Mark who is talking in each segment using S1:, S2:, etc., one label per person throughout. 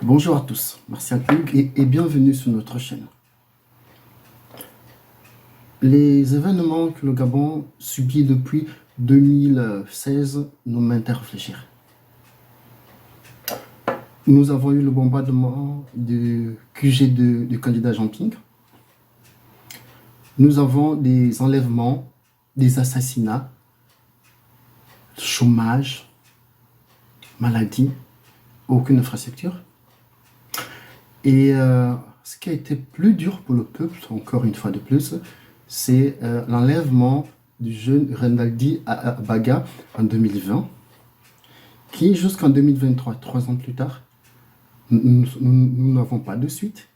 S1: Bonjour à tous, Martial Hugues et bienvenue sur notre chaîne. Les événements que le Gabon subit depuis 2016 nous mènent à réfléchir. Nous avons eu le bombardement du QG du candidat Jean Ping. Nous avons des enlèvements, des assassinats, chômage, maladie, aucune infrastructure. Et ce qui a été plus dur pour le peuple, encore une fois de plus, c'est l'enlèvement du jeune Renaldi Baga en 2020, qui jusqu'en 2023, 3 ans plus tard, nous n'avons pas de suite.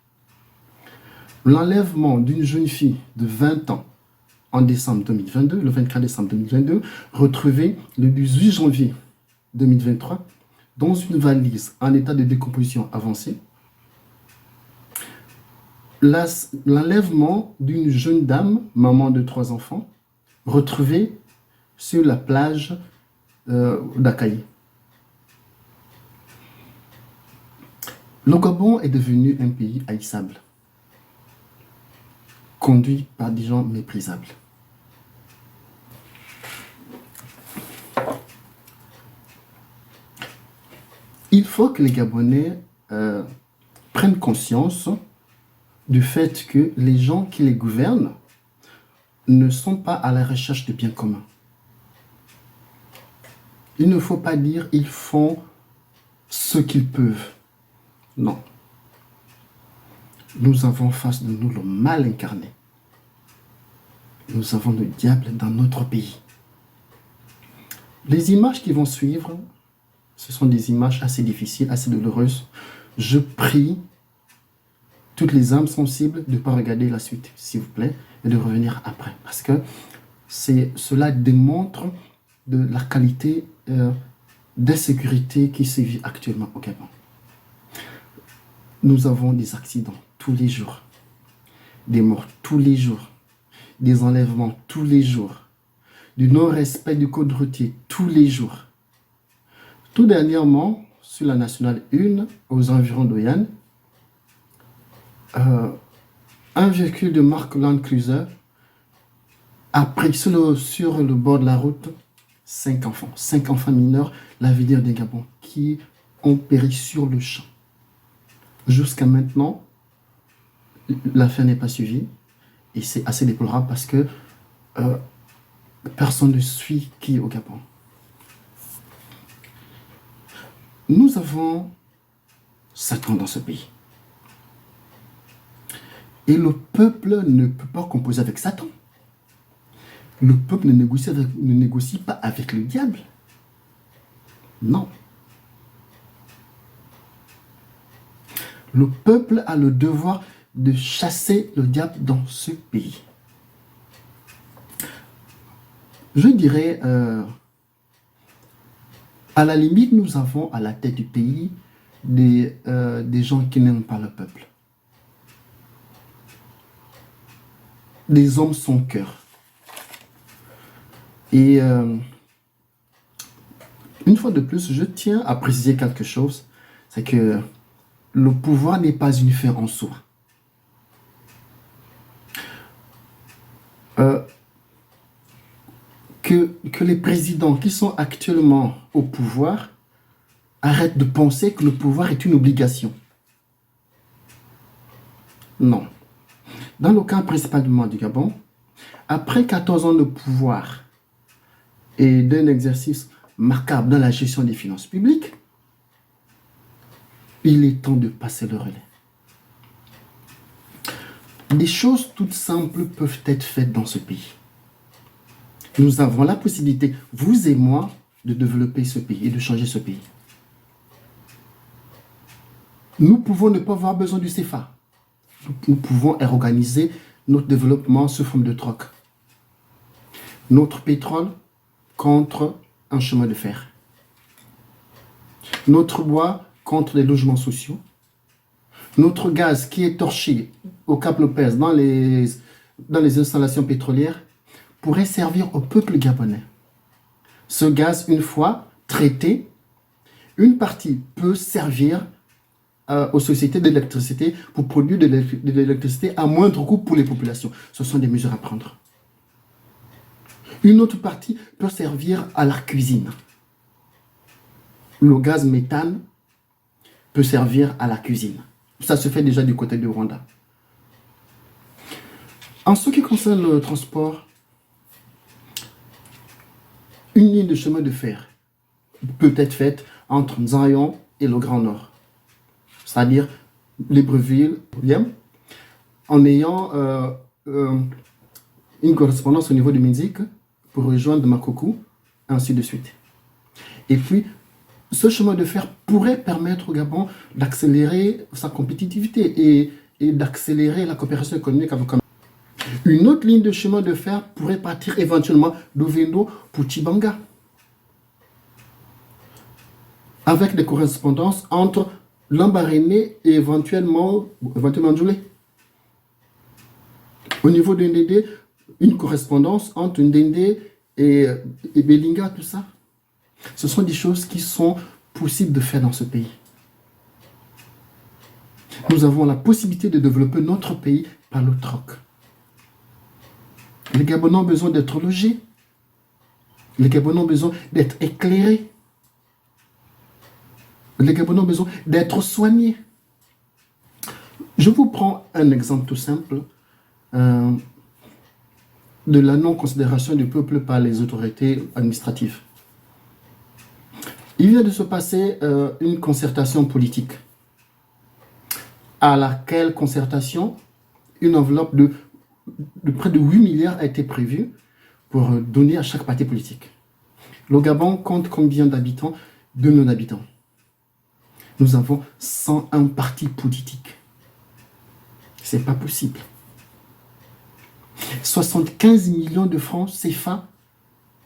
S1: L'enlèvement d'une jeune fille de 20 ans en décembre 2022, le 24 décembre 2022, retrouvée le 18 janvier 2023 dans une valise en état de décomposition avancée. L'enlèvement d'une jeune dame, maman de 3 enfants, retrouvée sur la plage d'Akaï. Le Gabon est devenu un pays haïssable, conduit par des gens méprisables. Il faut que les Gabonais prennent conscience du fait que les gens qui les gouvernent ne sont pas à la recherche de biens communs. Il ne faut pas dire ils font ce qu'ils peuvent. Non. Nous avons face de nous le mal incarné. Nous avons le diable dans notre pays. Les images qui vont suivre, ce sont des images assez difficiles, assez douloureuses. Je prie toutes les âmes sensibles de ne pas regarder la suite, s'il vous plaît, et de revenir après. Parce que cela démontre de la qualité d'insécurité qui sévit actuellement au Gabon. Nous avons des accidents tous les jours, des morts tous les jours, des enlèvements tous les jours, du non-respect du code routier tous les jours. Tout dernièrement, sur la nationale 1, aux environs d'Oyan, un véhicule de marque Land Cruiser a pris sur le bord de la route 5 enfants mineurs, l'avenir des Gabon, qui ont péri sur le champ. Jusqu'à maintenant, l'affaire n'est pas suivie et c'est assez déplorable parce que personne ne suit qui est au Gabon. Nous avons Satan dans ce pays. Et le peuple ne peut pas composer avec Satan. Le peuple ne négocie pas avec le diable. Non. Le peuple a le devoir de chasser le diable dans ce pays. Je dirais, à la limite, nous avons à la tête du pays des gens qui n'aiment pas le peuple. Des hommes sans cœur. Et une fois de plus, je tiens à préciser quelque chose, c'est que le pouvoir n'est pas une fin en soi. Que les présidents qui sont actuellement au pouvoir arrêtent de penser que le pouvoir est une obligation. Non. Dans le cas principalement du Gabon, après 14 ans de pouvoir et d'un exercice marquable dans la gestion des finances publiques, il est temps de passer le relais. Des choses toutes simples peuvent être faites dans ce pays. Nous avons la possibilité, vous et moi, de développer ce pays et de changer ce pays. Nous pouvons ne pas avoir besoin du CFA. Nous pouvons organiser notre développement sous forme de troc. Notre pétrole contre un chemin de fer. Notre bois contre les logements sociaux. Notre gaz qui est torché au Cap Lopez dans les installations pétrolières pourrait servir au peuple gabonais. Ce gaz, une fois traité, une partie peut servir aux sociétés d'électricité pour produire de l'électricité à moindre coût pour les populations. Ce sont des mesures à prendre. Une autre partie peut servir à la cuisine. Le gaz méthane peut servir à la cuisine. Ça se fait déjà du côté du Rwanda. En ce qui concerne le transport, une ligne de chemin de fer peut être faite entre Nzayon et le Grand Nord, c'est-à-dire Libreville, en ayant une correspondance au niveau du Mexique pour rejoindre Makoko, ainsi de suite. Et puis, ce chemin de fer pourrait permettre au Gabon d'accélérer sa compétitivité et d'accélérer la coopération économique avec le. Une autre ligne de chemin de fer pourrait partir éventuellement d'Ovendo pour Tchibanga, avec des correspondances entre Lambaréné et éventuellement Ndjoulé. Au niveau de Ndéndé, une correspondance entre Ndéndé et Belinga, tout ça. Ce sont des choses qui sont possibles de faire dans ce pays. Nous avons la possibilité de développer notre pays par le troc. Les Gabonais ont besoin d'être logés. Les Gabonais ont besoin d'être éclairés. Les Gabonais ont besoin d'être soignés. Je vous prends un exemple tout simple de la non-considération du peuple par les autorités administratives. Il vient de se passer une concertation politique, à laquelle concertation, une enveloppe de près de 8 milliards a été prévue pour donner à chaque parti politique. Le Gabon compte combien d'habitants? 2 millions d'habitants. Nous avons 101 partis politiques. C'est pas possible. 75 millions de francs CFA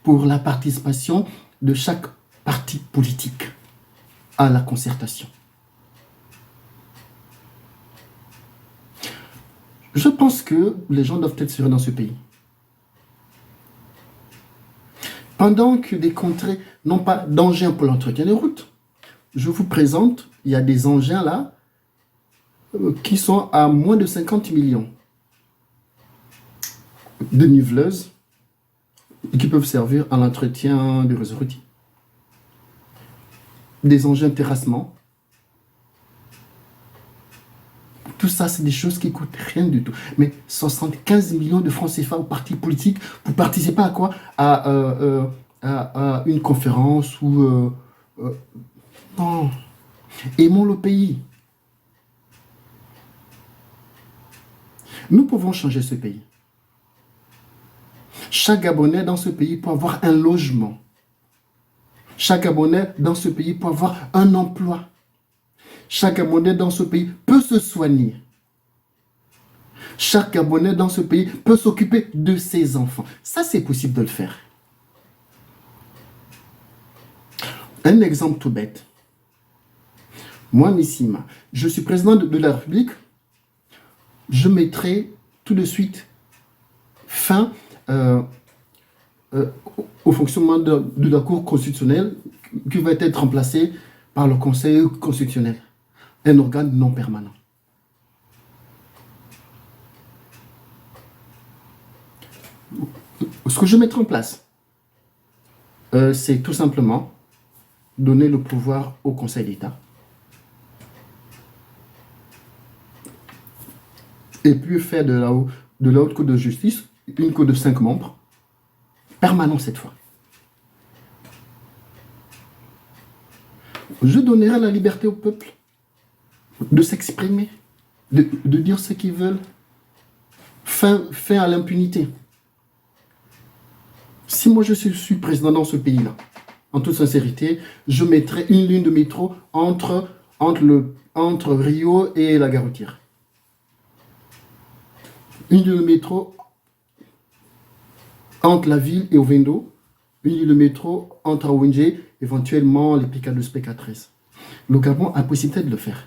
S1: pour la participation de chaque parti politique à la concertation. Je pense que les gens doivent être sérieux dans ce pays. Pendant que des contrées n'ont pas d'engins pour l'entretien des routes, je vous présente, il y a des engins là qui sont à moins de 50 millions de niveleuses et qui peuvent servir à l'entretien du réseau routier. Des engins de terrassement. Tout ça, c'est des choses qui ne coûtent rien du tout. Mais 75 millions de francs CFA aux partis politiques pour participer à quoi? À une conférence ou... non. Aimons le pays. Nous pouvons changer ce pays. Chaque Gabonais dans ce pays peut avoir un logement. Chaque Gabonais dans ce pays peut avoir un emploi. Chaque Gabonais dans ce pays peut se soigner. Chaque Gabonais dans ce pays peut s'occuper de ses enfants. Ça, c'est possible de le faire. Un exemple tout bête. Moi, Missima, je suis président de la République. Je mettrai tout de suite fin au fonctionnement de la Cour constitutionnelle qui va être remplacée par le Conseil constitutionnel, un organe non permanent. Ce que je mettrai en place, c'est tout simplement donner le pouvoir au Conseil d'État. Et puis faire de la Haute Cour de justice une cour de 5 membres, permanent cette fois. Je donnerai la liberté au peuple de s'exprimer, de dire ce qu'ils veulent. Fin à l'impunité. Si moi je suis président dans ce pays-là, en toute sincérité, je mettrai une ligne de métro entre Rio et la Garoutière. Une ligne de métro entre la ville et Ovendo, une ligne de métro entre Awenje, éventuellement les P42, P43. Le Gabon a la possibilité de le faire.